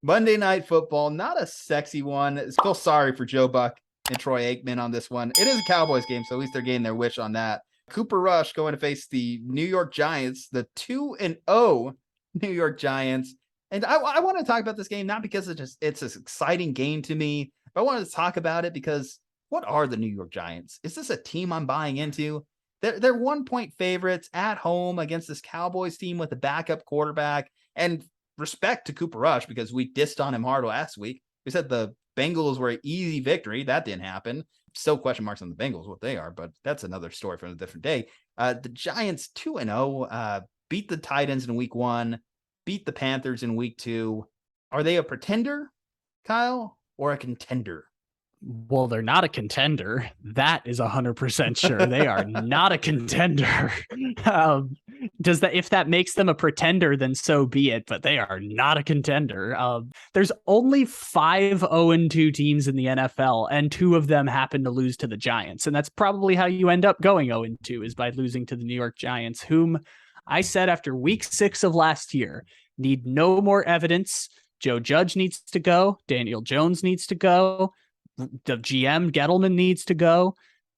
Monday Night Football, not a sexy one. I feel sorry for Joe Buck and Troy Aikman on this one. It is a Cowboys game, so at least they're getting their wish on that. Cooper Rush going to face the New York Giants, the 2-0 New York Giants. And I want to talk about this game, not because it's an exciting game to me, but I wanted to talk about it because what are the New York Giants? Is this a team I'm buying into? They're 1-point favorites at home against this Cowboys team with a backup quarterback. And respect to Cooper Rush, because we dissed on him hard last week. We said the Bengals were an easy victory. That didn't happen. Still question marks on the Bengals, what they are, but that's another story for a different day. The Giants 2-0, beat the Titans in week 1, beat the Panthers in week 2. Are they a pretender, Kyle, or a contender? Well, they're not a contender. That is 100% sure. They are not a contender. If that makes them a pretender, then so be it. But they are not a contender. There's only 5 0-2 teams in the NFL, and 2 of them happen to lose to the Giants. And that's probably how you end up going 0-2, is by losing to the New York Giants, whom I said after week 6 of last year, need no more evidence. Joe Judge needs to go. Daniel Jones needs to go. The GM Gettleman needs to go.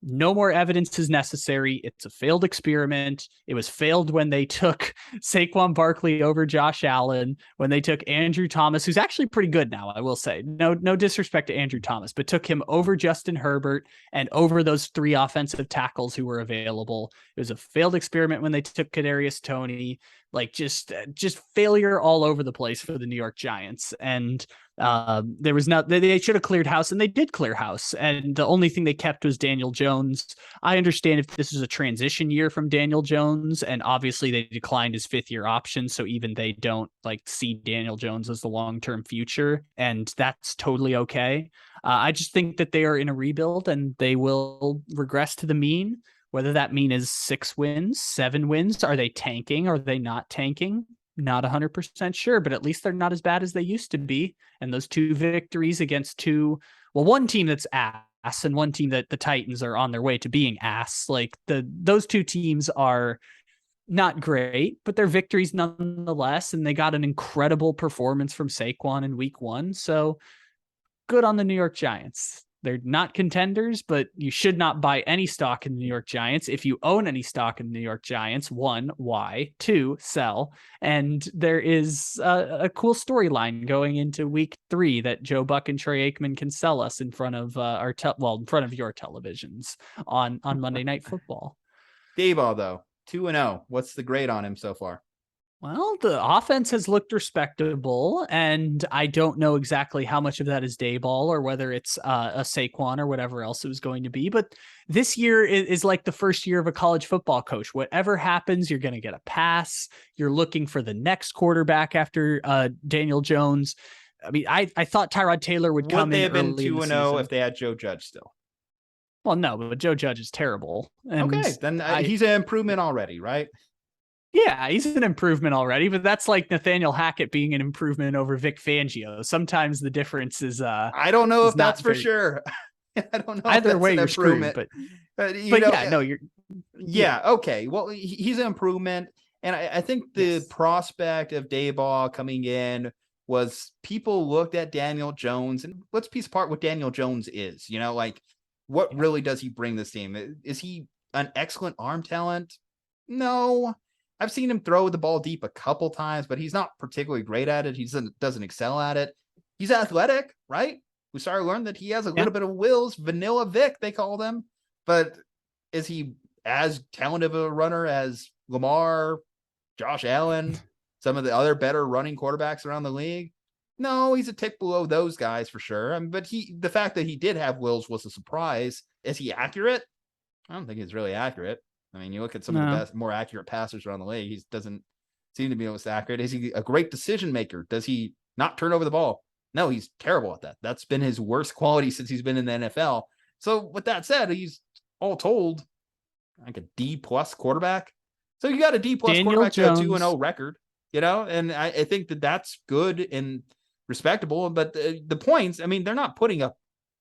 No more evidence is necessary. It's a failed experiment. It was failed when they took Saquon Barkley over Josh Allen, when they took Andrew Thomas, who's actually pretty good now, I will say. No disrespect to Andrew Thomas, but took him over Justin Herbert and over those 3 offensive tackles who were available. It was a failed experiment when they took Kadarius Toney. Like just failure all over the place for the New York Giants. And there was they should have cleared house, and they did clear house. And the only thing they kept was Daniel Jones. I understand if this is a transition year from Daniel Jones, and obviously they declined his 5th-year option. So even they don't see Daniel Jones as the long-term future. And that's totally okay. I just think that they are in a rebuild and they will regress to the mean. Whether that mean is 6 wins, 7 wins, are they tanking? Are they not tanking? Not 100% sure, but at least they're not as bad as they used to be. And those 2 victories against one team that's ass and one team that the Titans are on their way to being ass. Those 2 teams are not great, but they're victories nonetheless. And they got an incredible performance from Saquon in week 1. So good on the New York Giants. They're not contenders, but you should not buy any stock in the New York Giants. If you own any stock in the New York Giants, 1, why? 2, sell. And there is a cool storyline going into week 3 that Joe Buck and Troy Aikman can sell us in front of in front of your televisions on Monday Night Football. Daboll, though, 2-0. What's the grade on him so far? Well, the offense has looked respectable, and I don't know exactly how much of that is Daboll or whether it's a Saquon or whatever else it was going to be. But this year is like the first year of a college football coach. Whatever happens, you're going to get a pass. You're looking for the next quarterback after Daniel Jones. I mean, I thought Tyrod Taylor would come in. Would they have been 2-0 if they had Joe Judge still? Well, no, but Joe Judge is terrible. And okay, then he's an improvement already, right? Yeah, he's an improvement already, but that's like Nathaniel Hackett being an improvement over Vic Fangio. Sometimes the difference is I don't know if that's for sure. I don't know. Either way, you're screwed. But you're. Yeah. Okay. Well, he's an improvement, and I think the prospect of Daboll coming in was people looked at Daniel Jones, and let's piece apart what Daniel Jones is. What really does he bring this team? Is he an excellent arm talent? No. I've seen him throw the ball deep a couple times, but he's not particularly great at it. He doesn't excel at it. He's athletic, right? We started to learn that he has a little bit of wills. Vanilla Vic, they call them. But is he as talented of a runner as Lamar, Josh Allen, some of the other better running quarterbacks around the league? No, he's a tick below those guys for sure. But the fact that he did have wills was a surprise. Is he accurate? I don't think he's really accurate. I mean, you look at some of the best, more accurate passers around the league. He doesn't seem to be most accurate. Is he a great decision maker? Does he not turn over the ball? No, he's terrible at that. That's been his worst quality since he's been in the NFL. So with that said, he's all told like a D+ quarterback. So you got a D+ quarterback to a 2-0 record, and I think that's good and respectable. But the points, I mean, they're not putting up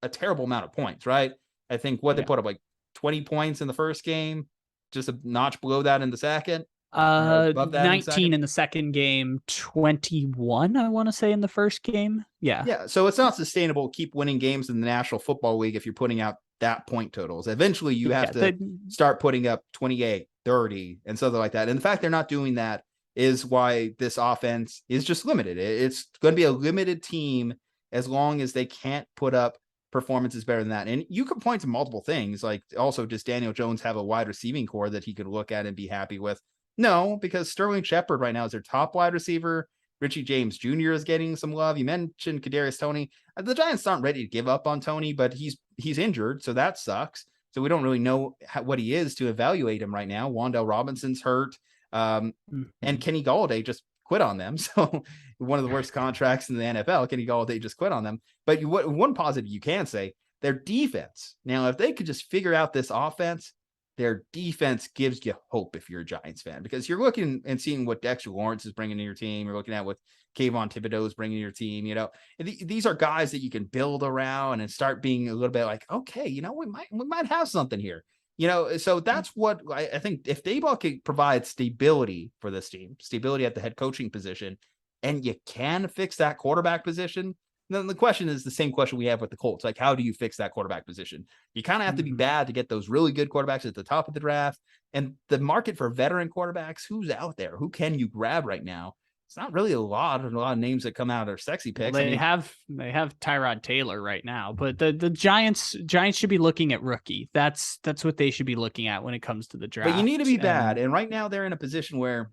a terrible amount of points, right? I think they put up like 20 points in the first game. Just a notch below that in the second. Above that in the 19 second? in the second game, 21, I want to say, in the first game. Yeah. Yeah. So it's not sustainable to keep winning games in the National Football League if you're putting out that point totals. Eventually you have to start putting up 28, 30, and something like that. And the fact they're not doing that is why this offense is just limited. It's going to be a limited team as long as they can't put up performances better than that. And you can point to multiple things, like also does Daniel Jones have a wide receiving core that he could look at and be happy with? No, because Sterling Shepard right now is their top wide receiver. Richie James Jr. is getting some love. You mentioned Kadarius Toney. The Giants aren't ready to give up on Toney, but he's injured, so that sucks. So we don't really know what he is to evaluate him right now. Wan'Dale Robinson's hurt, and Kenny Golladay just quit on them. So one of the worst contracts in the NFL. Kenny Golladay just quit on them. But one positive you can say, their defense. Now, if they could just figure out this offense, their defense gives you hope if you're a Giants fan, because you're looking and seeing what Dexter Lawrence is bringing to your team. You're looking at what Kayvon Thibodeau is bringing to your team. You know, these are guys that you can build around and start being a little bit like, okay, you know, we might have something here. You know, so that's what I think. If Daboll can provide stability for this team, stability at the head coaching position, and you can fix that quarterback position, then the question is the same question we have with the Colts. Like, how do you fix that quarterback position? You kind of have to be bad to get those really good quarterbacks at the top of the draft. And the market for veteran quarterbacks, who's out there? Who can you grab right now? It's not really a lot of names that come out are sexy picks. Well, they have Tyrod Taylor right now, but the Giants should be looking at rookie. That's what they should be looking at when it comes to the draft. But you need to be bad. And right now they're in a position where,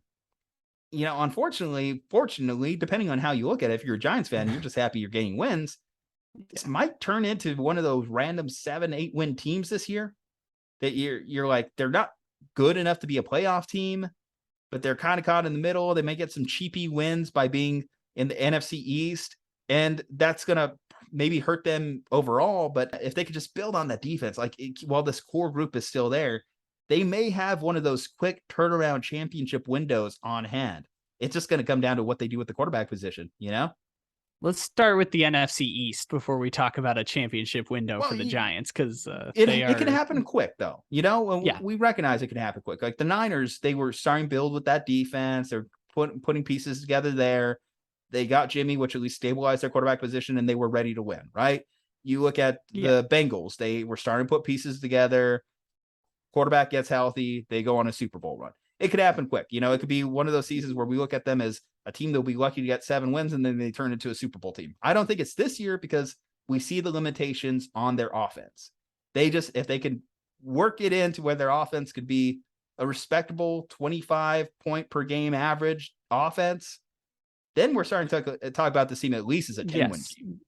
you know, fortunately, depending on how you look at it, if you're a Giants fan, you're just happy you're getting wins. This might turn into one of those random 7-8 win teams this year that you're like, they're not good enough to be a playoff team, but they're kind of caught in the middle. They may get some cheapy wins by being in the NFC East, and that's going to maybe hurt them overall. But if they could just build on that defense, while this core group is still there, they may have one of those quick turnaround championship windows on hand. It's just going to come down to what they do with the quarterback position, you know? Let's start with the NFC East before we talk about a championship window for the Giants, because it can happen quick, though. You know, we recognize it can happen quick. Like the Niners, they were starting to build with that defense. They're putting pieces together there. They got Jimmy, which at least stabilized their quarterback position, and they were ready to win, right? You look at the Bengals, they were starting to put pieces together. Quarterback gets healthy, they go on a Super Bowl run. It could happen quick. You know, it could be one of those seasons where we look at them as a team that'll be lucky to get 7 wins and then they turn into a Super Bowl team. I don't think it's this year because we see the limitations on their offense. If they can work it into where their offense could be a respectable 25 point per game average offense, then we're starting to talk about this team at least as a 10 win team.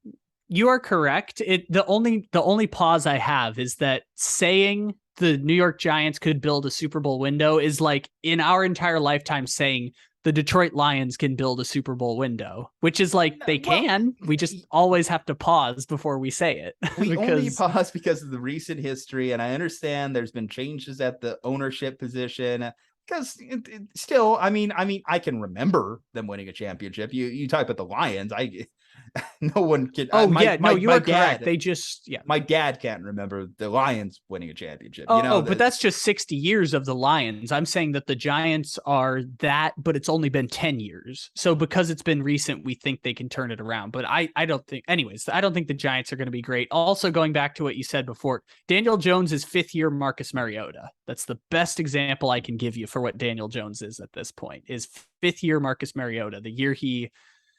You are correct. The only pause I have is that saying the New York Giants could build a Super Bowl window is like in our entire lifetime saying the Detroit Lions can build a Super Bowl window, which is like they can. We just always have to pause before we say it. We only pause because of the recent history, and I understand there's been changes at the ownership position. Because still, I mean, I can remember them winning a championship. You talk about the Lions, no one can. You are correct. They just, my dad can't remember the Lions winning a championship. But that's just 60 years of the Lions. I'm saying that the Giants are that, but it's only been 10 years. So because it's been recent, we think they can turn it around. But I don't think, anyways, I don't think the Giants are going to be great. Also, going back to what you said before, Daniel Jones is 5th year Marcus Mariota. That's the best example I can give you for what Daniel Jones is at this point. Is 5th year Marcus Mariota, the year he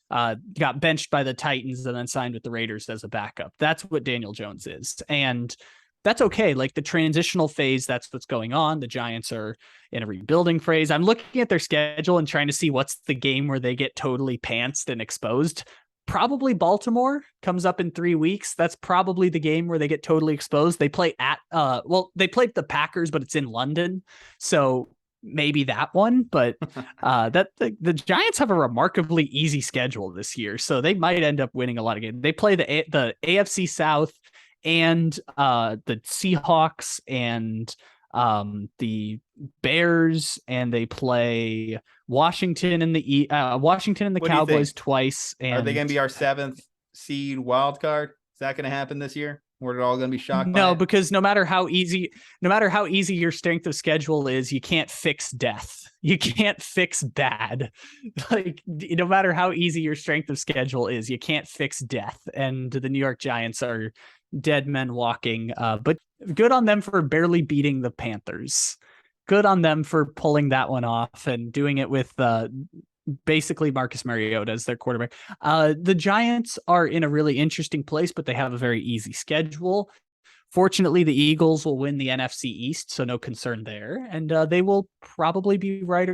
got benched by the Titans and then signed with the Raiders as a backup. That's what Daniel Jones is. And that's okay. Like the transitional phase, that's what's going on. The Giants are in a rebuilding phase. I'm looking at their schedule and trying to see what's the game where they get totally pantsed and exposed. Probably Baltimore comes up in 3 weeks. That's probably the game where they get totally exposed. They play they played the Packers, but it's in London. So maybe that one, but the Giants have a remarkably easy schedule this year, so they might end up winning a lot of games. They play the AFC South and the Seahawks and the Bears, and they play Washington and the Cowboys twice. And are they going to be our 7th seed wild card? Is that going to happen this year? We're all going to be shocked by No, it? because no matter how easy your strength of schedule is, you can't fix death. You can't fix bad. Like, no matter how easy your strength of schedule is, you can't fix death. And the New York Giants are dead men walking. But good on them for barely beating the Panthers. Good on them for pulling that one off and doing it with basically Marcus Mariota as their quarterback. The Giants are in a really interesting place, but they have a very easy schedule. Fortunately, the Eagles will win the NFC East, so no concern there. And they will probably be right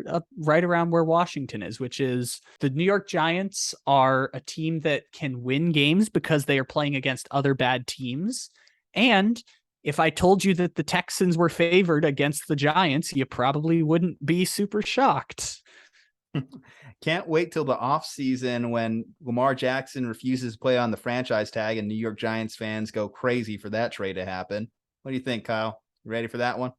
around where Washington is, which is the New York Giants are a team that can win games because they are playing against other bad teams. And if I told you that the Texans were favored against the Giants, you probably wouldn't be super shocked. Can't wait till the offseason when Lamar Jackson refuses to play on the franchise tag and New York Giants fans go crazy for that trade to happen. What do you think, Kyle? You ready for that one?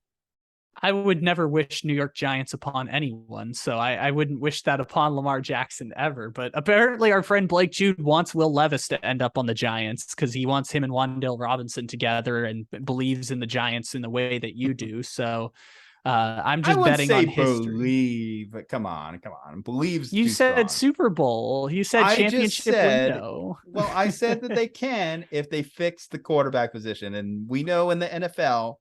I would never wish New York Giants upon anyone, so I wouldn't wish that upon Lamar Jackson ever. But apparently our friend Blake Jude wants Will Levis to end up on the Giants because he wants him and Wan'Dale Robinson together and believes in the Giants in the way that you do. So I'm just betting on history. Believe, but come on. Believes. You said strong. Super Bowl. You said championship window. Well, I said that they can if they fix the quarterback position, and we know in the NFL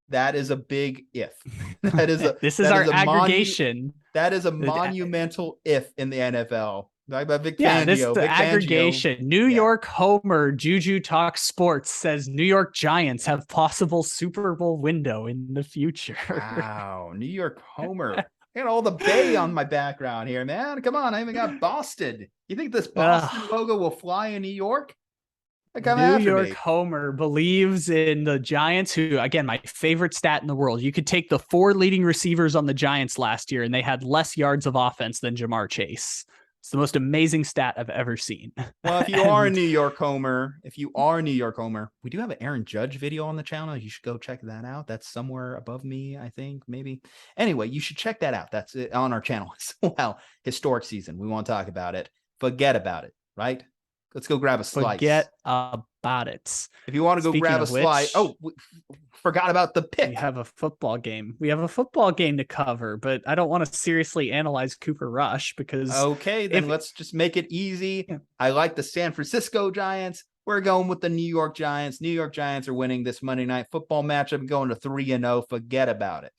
that is a big if. That is a this is our aggregation. That is a monumental if in the NFL. Yeah, this is the aggregation. New York Homer Juju Talk Sports says New York Giants have possible Super Bowl window in the future. Wow, New York Homer. I got all the Bay on my background here, man. Come on, I even got Boston. You think this Boston logo will fly in New York? New York Homer believes in the Giants, who, again, my favorite stat in the world. You could take the 4 leading receivers on the Giants last year, and they had less yards of offense than Jamar Chase. It's the most amazing stat I've ever seen. Well, if you are a New York Homer, we do have an Aaron Judge video on the channel. You should go check that out. That's somewhere above me, I think, maybe. Anyway, you should check that out. That's on our channel as well. Historic season. We want to talk about it. Forget about it, right? Let's go grab a slice. Forget about it. If you want to go grab a slice. Oh, forgot about the pick. We have a football game. We have a football game to cover, but I don't want to seriously analyze Cooper Rush because... Okay, then let's just make it easy. Yeah. I like the San Francisco Giants. We're going with the New York Giants. New York Giants are winning this Monday Night Football matchup, going to 3-0. Forget about it.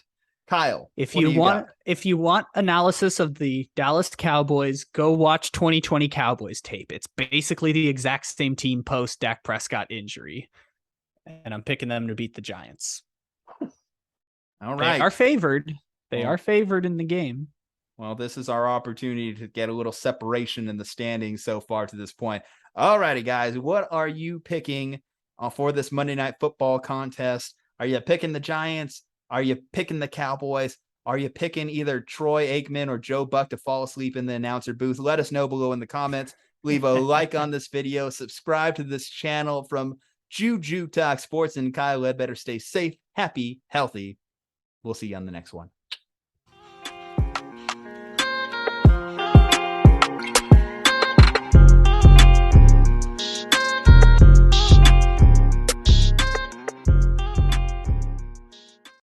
Kyle, if you want analysis of the Dallas Cowboys, go watch 2020 Cowboys tape. It's basically the exact same team post Dak Prescott injury. And I'm picking them to beat the Giants. All right. They are favored. They are favored in the game. Well, this is our opportunity to get a little separation in the standings so far to this point. All righty, guys. What are you picking for this Monday Night Football contest? Are you picking the Giants? Are you picking the Cowboys? Are you picking either Troy Aikman or Joe Buck to fall asleep in the announcer booth? Let us know below in the comments. Leave a like on this video. Subscribe to this channel from Juju Talk Sports, and Kyle Ledbetter. Stay safe, happy, healthy. We'll see you on the next one.